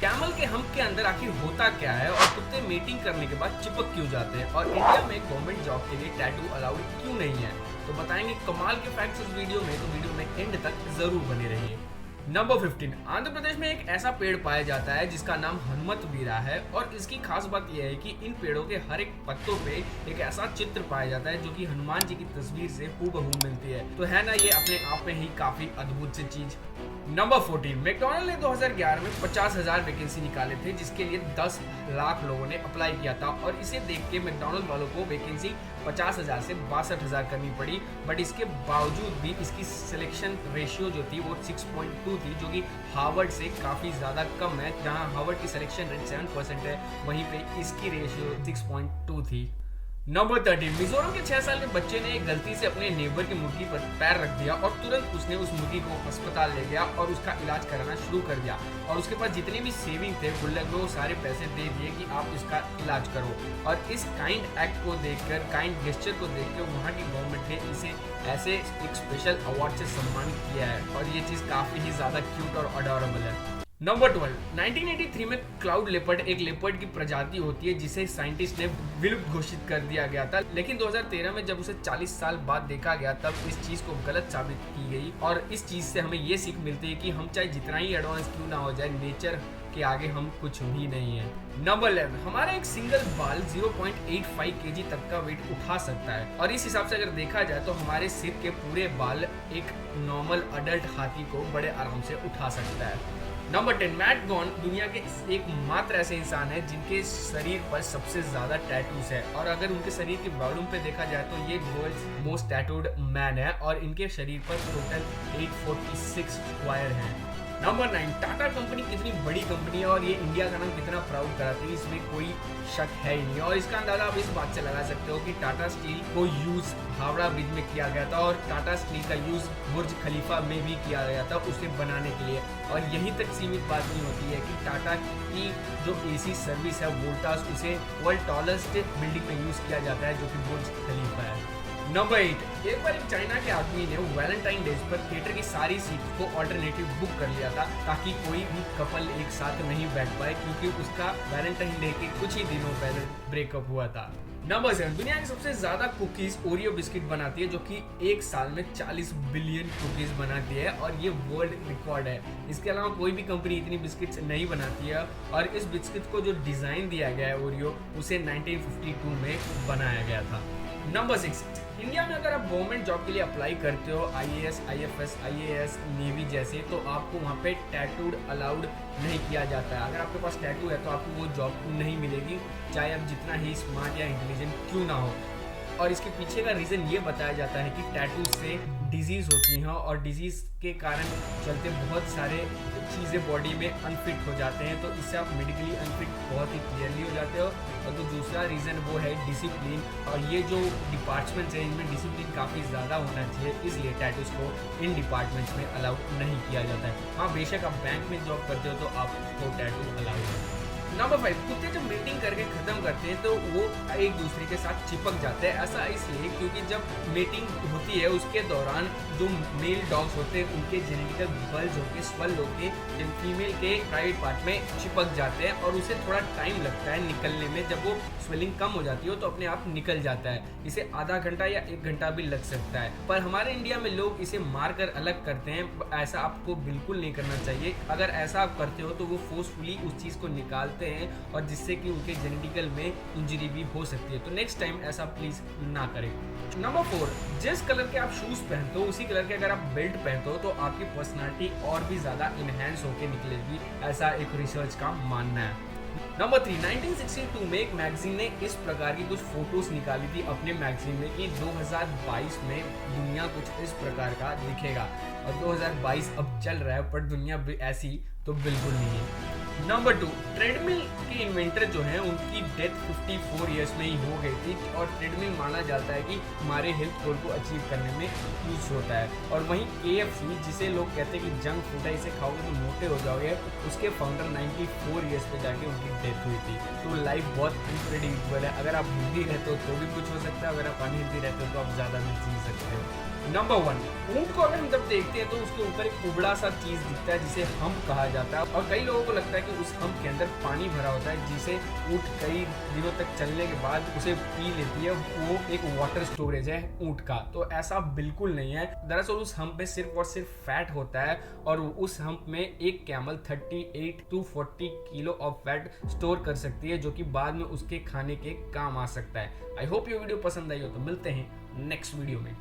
Camel के hump के अंदर आखिर होता क्या है और कुत्ते मीटिंग करने के बाद चिपक क्यों जाते हैं और इंडिया में गवर्नमेंट जॉब के लिए टैटू अलाउड क्यों नहीं है, तो बताएंगे कमाल के फैक्ट्स इस वीडियो में, तो वीडियो में एंड तक जरूर बने रहिए। नंबर 15, आंध्र प्रदेश में एक ऐसा पेड़ पाया जाता है जिसका नाम हनुमत बीरा है और इसकी खास बात यह है कि इन पेड़ों के हर एक पत्तों पे एक ऐसा चित्र पाया जाता है जो कि हनुमान जी की तस्वीर से हूबहू मिलती है। तो है ना ये अपने आप में ही काफी अद्भुत सी चीज। नंबर 14, मैकडॉनल्ड ने 2011 में 50,000 वैकेंसी निकाले थे जिसके लिए 10 लाख लोगों ने अप्लाई किया था और इसे देख के मैकडॉनल्ड वालों को वैकेंसी 50,000 से 62,000 करनी पड़ी। बट इसके बावजूद भी इसकी सिलेक्शन रेशियो जो थी वो 6.2 थी, जो कि हार्वर्ड से काफ़ी ज़्यादा कम है। जहां हार्वर्ड की सिलेक्शन रेट 7% है, वहीं पे इसकी रेशियो 6.2 थी। नंबर 13, मिजोरम के 6 साल के बच्चे ने गलती से अपने नेबर की मुर्गी पर पैर रख दिया और तुरंत उसने उस मुर्गी को अस्पताल ले गया और उसका इलाज कराना शुरू कर दिया और उसके पास जितने भी सेविंग थे गुल्लक में वो सारे पैसे दे दिए कि आप इसका इलाज करो। और इस काइंड एक्ट को देखकर, काइंड गेस्चर को देखकर वहाँ की गवर्नमेंट ने इसे ऐसे एक स्पेशल अवार्ड से सम्मानित किया है और ये चीज़ काफ़ी ही ज़्यादा क्यूट और अडोरेबल है। नंबर 12, 1983 में क्लाउड लेपर्ड एक लेपर्ड की प्रजाति होती है जिसे साइंटिस्ट ने विलुप्त घोषित कर दिया गया था, लेकिन 2013 में जब उसे 40 साल बाद देखा गया तब इस चीज को गलत साबित की गई और इस चीज से हमें ये सीख मिलती है कि हम चाहे जितना ही एडवांस क्यों ना हो जाए, नेचर के आगे हम कुछ भी नहीं है। नंबर 11, हमारा एक सिंगल बाल 0.85 kg तक का वेट उठा सकता है और इस हिसाब से अगर देखा जाए तो हमारे सिर के पूरे बाल एक नॉर्मल अडल्ट हाथी को बड़े आराम से उठा सकता है। नंबर 10, मैट गॉन दुनिया के एकमात्र ऐसे इंसान है जिनके शरीर पर सबसे ज्यादा टैटूज है और अगर उनके शरीर के वॉल्यूम पे देखा जाए तो ये वर्ल्ड्स मोस्ट टैटूड मैन है और इनके शरीर पर टोटल 846 स्क्वायर हैं। नंबर 9, टाटा कंपनी कितनी बड़ी कंपनी है और ये इंडिया का नाम कितना प्राउड कराती है, इसमें कोई शक है ही नहीं। और इसका अंदाजा आप इस बात से लगा सकते हो कि टाटा स्टील को यूज हावड़ा ब्रिज में किया गया था और टाटा स्टील का यूज बुर्ज खलीफा में भी किया गया था उसे बनाने के लिए। और यहीं तक सीमित बात नहीं होती है कि टाटा की जो एसी सर्विस है वोल्टास, उसे वर्ल्ड टॉलेस्ट बिल्डिंग में यूज किया जाता है जो कि बुर्ज खलीफा है। नंबर 8, एक बार एक चाइना के आदमी ने वैलेंटाइन डेज पर थिएटर की सारी सीट को ऑल्टरनेटिव बुक कर लिया था ताकि कोई भी कपल एक साथ नहीं बैठ पाए क्योंकि उसका वैलेंटाइन डे के कुछ ही दिनों पहले ब्रेकअप हुआ था। नंबर 7, दुनिया की सबसे ज्यादा कुकीज ओरियो बिस्किट बनाती है जो कि एक साल में 40 बिलियन कुकीज बनाती है और ये वर्ल्ड रिकॉर्ड है। इसके अलावा कोई भी कंपनी इतनी बिस्किट्स नहीं बनाती है और इस बिस्किट को जो डिजाइन दिया गया है ओरियो, उसे 1952 में बनाया गया था। नंबर 6, इंडिया में अगर आप गवर्नमेंट जॉब के लिए अप्लाई करते हो IAS, IFS, IAS, नेवी जैसे, तो आपको वहाँ पे टैटूड अलाउड नहीं किया जाता है। अगर आपके पास टैटू है तो आपको वो जॉब नहीं मिलेगी, चाहे आप जितना ही स्मार्ट या इंटेलिजेंट क्यों ना हो। और इसके पीछे का रीज़न ये बताया जाता है कि टैटू से डिजीज़ होती हैं और डिजीज़ के कारण चलते बहुत सारे चीज़ें बॉडी में अनफिट हो जाते हैं, तो इससे आप मेडिकली अनफिट बहुत ही क्लियरली हो जाते हो। और तो दूसरा रीज़न वो है डिसिप्लिन, और ये जो डिपार्टमेंट्स हैं इनमें डिसिप्लिन काफ़ी ज़्यादा होना चाहिए, इसलिए टैटूज़ को इन डिपार्टमेंट्स में अलाउड नहीं किया जाता है। हाँ, बेशक आप बैंक में जॉब करते हो तो आपको टैटू अलाउड है। नंबर 5, कुत्ते जब मीटिंग करके खत्म करते हैं तो वो एक दूसरे के साथ चिपक जाते हैं। ऐसा इसलिए क्योंकि जब मीटिंग होती है उसके दौरान जो मेल डॉग्स होते हैं उनके जेनेटिकल बल्ज होके स्वेल होके फीमेल के प्राइवेट पार्ट में चिपक जाते हैं और उसे थोड़ा टाइम लगता है निकलने में। जब वो स्वेलिंग कम हो जाती है तो अपने आप निकल जाता है। इसे आधा घंटा या 1 घंटा भी लग सकता है, पर हमारे इंडिया में लोग इसे मार कर अलग करते हैं। ऐसा आपको बिल्कुल नहीं करना चाहिए। अगर ऐसा आप करते हो तो वो फोर्सफुली उस चीज़ को निकालते हैं और जिससे कि उनके जेनेटिकल में इंजरी भी हो सकती है, तो नेक्स्ट टाइम ऐसा प्लीज ना करें। नंबर 4, जिस कलर के आप शूज पहनते हो उसी कलर के अगर आप बेल्ट पहनते हो तो आपकी पर्सनालिटी और भी ज्यादा इनहेंस होकर निकलेगी, ऐसा एक रिसर्च का मानना है। नंबर 3, 1962 में एक मैगजीन ने इस प्रकार की कुछ फोटोज निकाली थी अपने मैगजीन में कि 2022 में दुनिया कुछ इस प्रकार का दिखेगा, और 2022 अब चल रहा है पर दुनिया ऐसी तो बिल्कुल नहीं है। नंबर 2, ट्रेडमिल के इन्वेंटर जो हैं उनकी डेथ 54 ईयर्स में ही हो गई थी और ट्रेडमिल माना जाता है कि हमारे हेल्थ गोल को अचीव करने में यूज होता है। और वहीं KFC, जिसे लोग कहते हैं कि जंक फूड है, इसे खाओगे तो मोटे हो जाओगे, उसके फाउंडर 94 ईयर्स पे जाके उनकी डेथ हुई थी। तो लाइफ बहुत अनप्रेडिक्टेबल है। अगर आप हेल्दी रहते हो तो भी कुछ हो सकता है, अगर आप अनहेल्दी रहते हो तो आप ज़्यादा नहीं जी सकते हो। नंबर 1, ऊंट को अगर हम जब देखते हैं तो उसके ऊपर एक उबड़ा सा चीज दिखता है जिसे हम्प कहा जाता है, और कई लोगों को लगता है कि उस हम्प के अंदर पानी भरा होता है जिसे ऊंट कई दिनों तक चलने के बाद उसे पी लेती है, वो एक वाटर स्टोरेज है ऊंट का। तो ऐसा बिल्कुल नहीं है। दरअसल उस हम्प में सिर्फ और सिर्फ फैट होता है, और उस हम्प में एक camel 38 to 40 kilo of fat store कर सकती है, जो कि बाद में उसके खाने के काम आ सकता है। आई होप ये वीडियो पसंद आई हो, तो मिलते हैं नेक्स्ट वीडियो में।